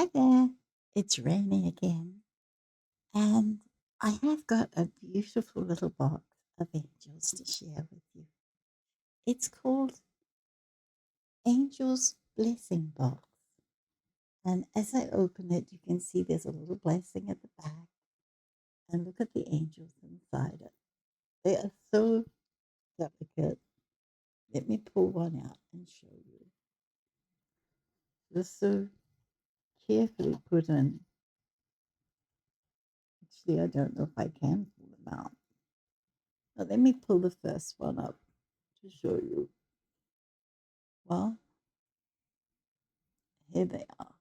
Hi there, it's Rainy again, and I have got a beautiful little box of angels to share with you. It's called Angel's Blessing Box, and as I open it, you can see there's a little blessing at the back, and look at the angels inside it. They are so delicate. Let me pull one out and show you. They're so carefully put in. Actually, I don't know if I can pull them out. But let me pull the first one up to show you. Well, here they are.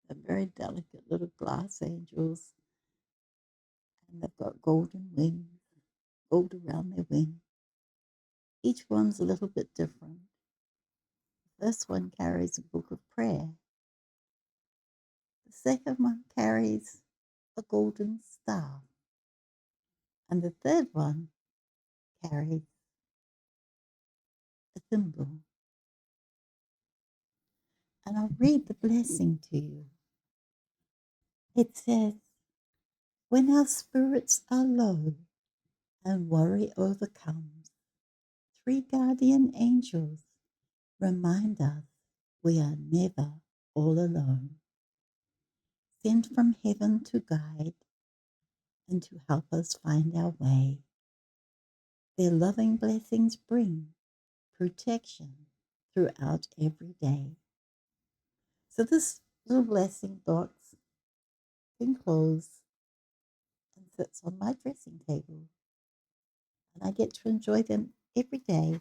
They're very delicate little glass angels, and they've got golden wings, gold around their wing. Each one's a little bit different. The first one carries a book of prayer. The second one carries a golden star. And the third one carries a thimble. And I'll read the blessing to you. It says, when our spirits are low and worry overcomes, three guardian angels remind us we are never all alone. Sent from heaven to guide and to help us find our way. Their loving blessings bring protection throughout every day. So this little blessing box can close and sits on my dressing table. And I get to enjoy them every day.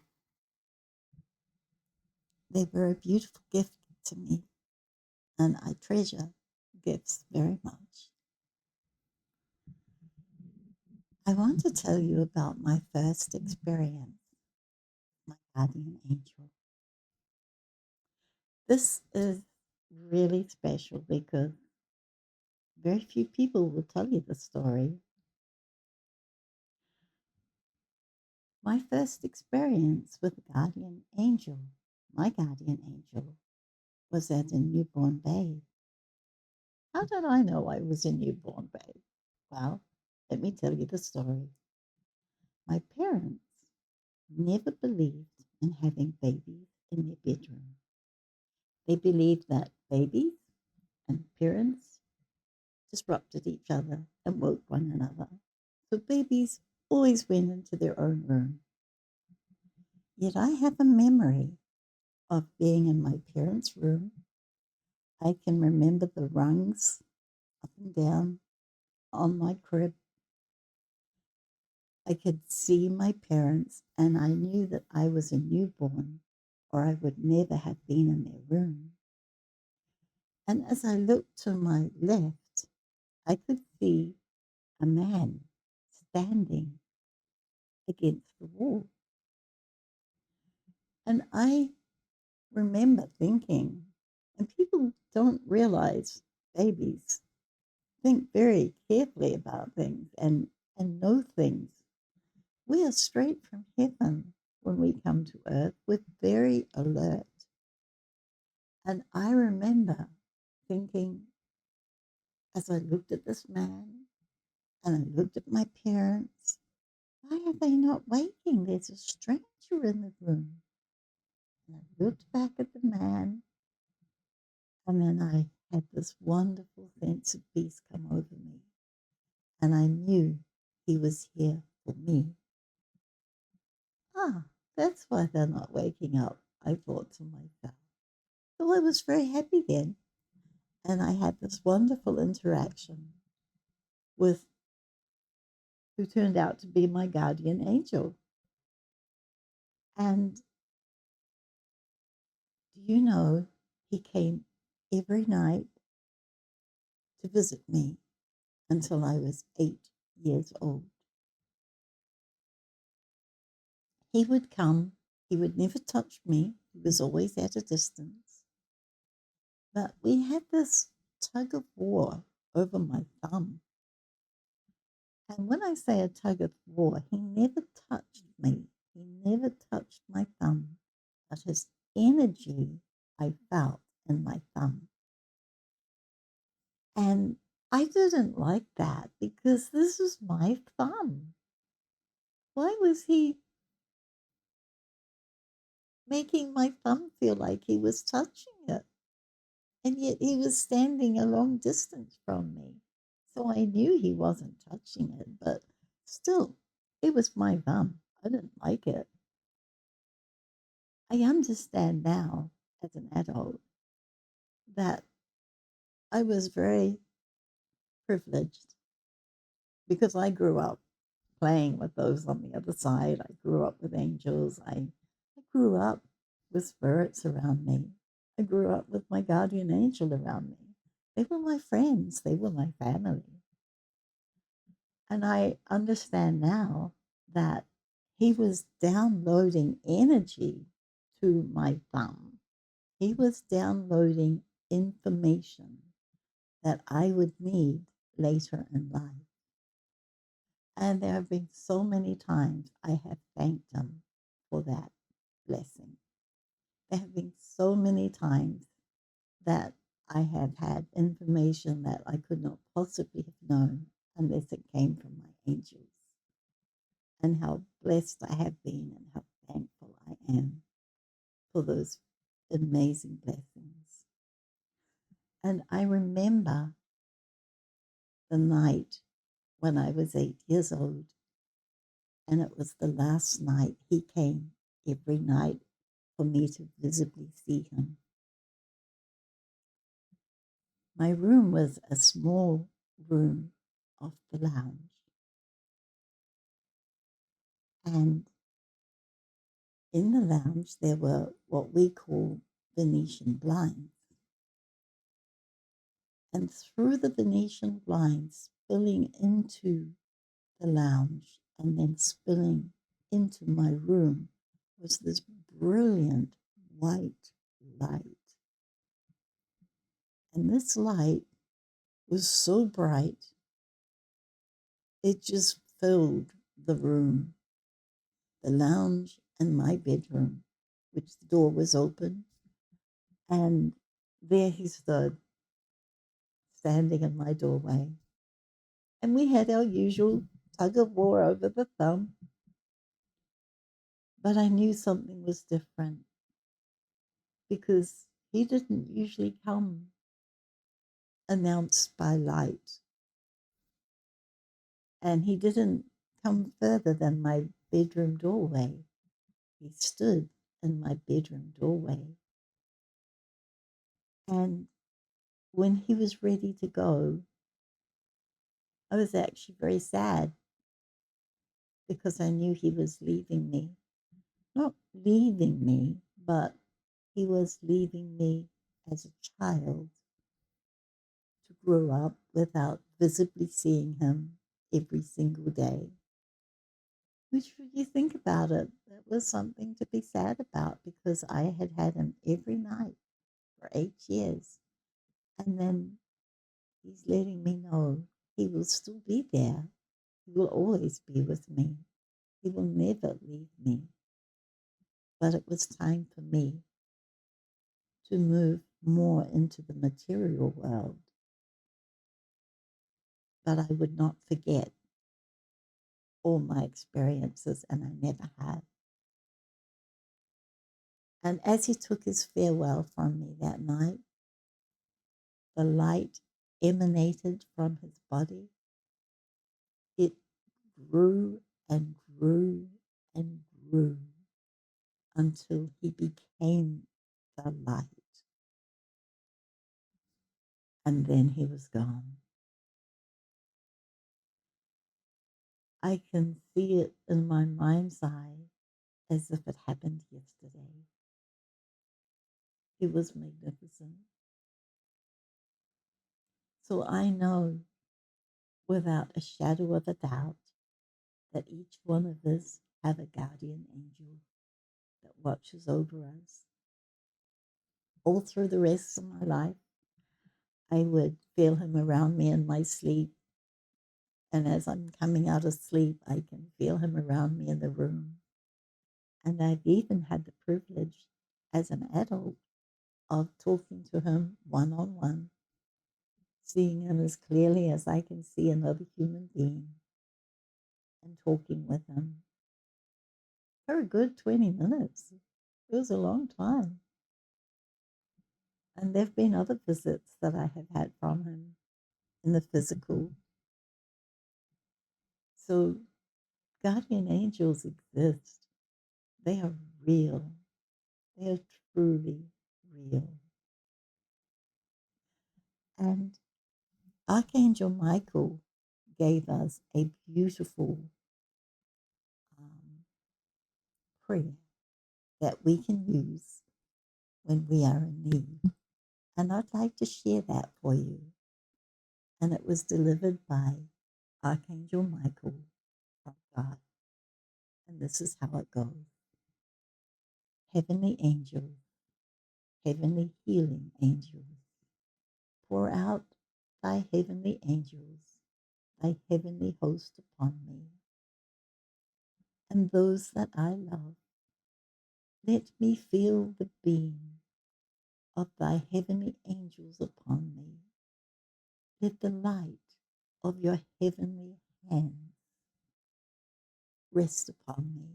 They were a beautiful gift to me, and I treasure gifts very much. I want to tell you about my first experience, my guardian angel. This is really special because very few people will tell you the story. My first experience with a guardian angel, my guardian angel, was as a newborn babe. How did I know I was a newborn babe? Well, let me tell you the story. My parents never believed in having babies in their bedroom. They believed that babies and parents disrupted each other and woke one another. So babies always went into their own room. Yet I have a memory of being in my parents' room. I can remember the rungs up and down on my crib. I could see my parents, and I knew that I was a newborn, or I would never have been in their room. And as I looked to my left, I could see a man standing against the wall. And I remember thinking, and people don't realize babies think very carefully about things and know things. We are straight from heaven when we come to earth. We're very alert. And I remember thinking, as I looked at this man and I looked at my parents, why are they not waking? There's a stranger in the room. And I looked back at the man, and then I had this wonderful sense of peace come over me. And I knew he was here for me. Ah, that's why they're not waking up, I thought to myself. So I was very happy then. And I had this wonderful interaction with who turned out to be my guardian angel. And do you know, he came every night to visit me until I was 8 years old. He would come, he would never touch me, he was always at a distance. But we had this tug of war over my thumb. And when I say a tug of war, he never touched me, he never touched my thumb, but his energy I felt in my thumb. And I didn't like that because this is my thumb. Why was he making my thumb feel like he was touching it? And yet he was standing a long distance from me. So I knew he wasn't touching it, but still, it was my thumb. I didn't like it. I understand now as an adult that I was very privileged because I grew up playing with those on the other side. I grew up with angels. I grew up with spirits around me. I grew up with my guardian angel around me. They were my friends, they were my family. And I understand now that he was downloading energy to my thumb. He was downloading information that I would need later in life. And there have been so many times I have thanked him for that blessing. There have been so many times that I have had information that I could not possibly have known unless it came from my angels. And how blessed I have been and how thankful I am for those amazing blessings. And I remember the night when I was 8 years old, and it was the last night he came every night for me to visibly see him. My room was a small room off the lounge, and in the lounge there were what we call Venetian blinds. And through the Venetian blinds, spilling into the lounge and then spilling into my room, was this brilliant white light. And this light was so bright, it just filled the room, the lounge, and my bedroom, which the door was open. And there he stood, standing in my doorway. And we had our usual tug of war over the thumb. But I knew something was different because he didn't usually come announced by light. And he didn't come further than my bedroom doorway. He stood in my bedroom doorway. And when he was ready to go, I was actually very sad because I knew he was leaving me. Not leaving me, but he was leaving me as a child to grow up without visibly seeing him every single day. Which, when you think about it, that was something to be sad about because I had had him every night for 8 years. And then he's letting me know he will still be there. He will always be with me. He will never leave me. But it was time for me to move more into the material world. But I would not forget all my experiences, and I never had. And as he took his farewell from me that night, the light emanated from his body. It grew and grew and grew until he became the light. And then he was gone. I can see it in my mind's eye as if it happened yesterday. It was magnificent. So I know without a shadow of a doubt that each one of us have a guardian angel that watches over us. All through the rest of my life, I would feel him around me in my sleep. And as I'm coming out of sleep, I can feel him around me in the room. And I've even had the privilege as an adult of talking to him one on one, seeing him as clearly as I can see another human being and talking with him for a good 20 minutes. It was a long time. And there have been other visits that I have had from him in the physical. So guardian angels exist. They are real. They are truly real. And Archangel Michael gave us a beautiful prayer that we can use when we are in need. And I'd like to share that for you. And it was delivered by Archangel Michael from God. And this is how it goes. Heavenly angels, heavenly healing angels, pour out thy heavenly angels, thy heavenly host upon me, and those that I love. Let me feel the beam of thy heavenly angels upon me. Let the light of your heavenly hands rest upon me.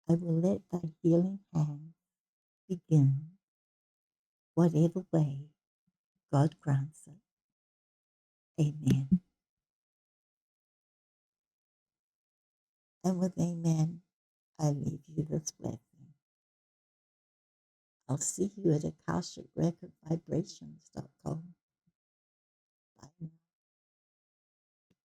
I will let thy healing hand begin, whatever way God grants it. Amen. And with amen, I leave you this blessing. I'll see you at AkashicRecordVibrations.com.